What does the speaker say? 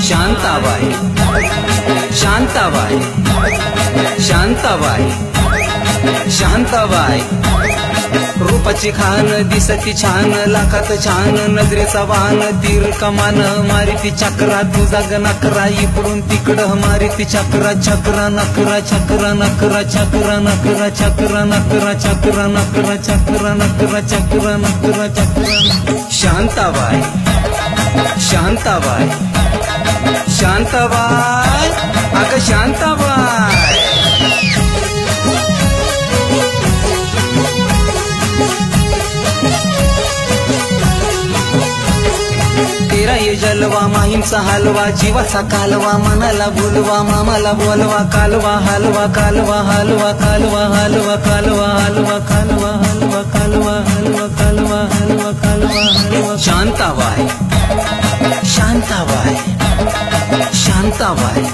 शांताबाई शांताबाई शांताबाई शांताबाई रूपाची खान दिसती छान लाखात छान नजरेचा वाहन तीर कमान मारिती चक्रा तुझा नकरा इकडून तिकडं मारिती चक्रा चक्रा नकरा चक्रा नकरा चक्रा नकरा चक्रा नकरा चक्रा नकरा चक्रा नकरा चक्रा नकरा चक्रा शांताबाई शांताबाई शांताबाई अगं शांताबाई तेरा ये जलवा माहींचा हलवा जीवाचा कालवा मनाला बोलवा मामाला बोलवा कालवा हलवा कालवा हलवा कालवा हलवा कालवा हलवा कालवा हलवा कालवा हलवा कालवा हलवा कालवा हलवा शांताबाई शांताबाई शांताबाई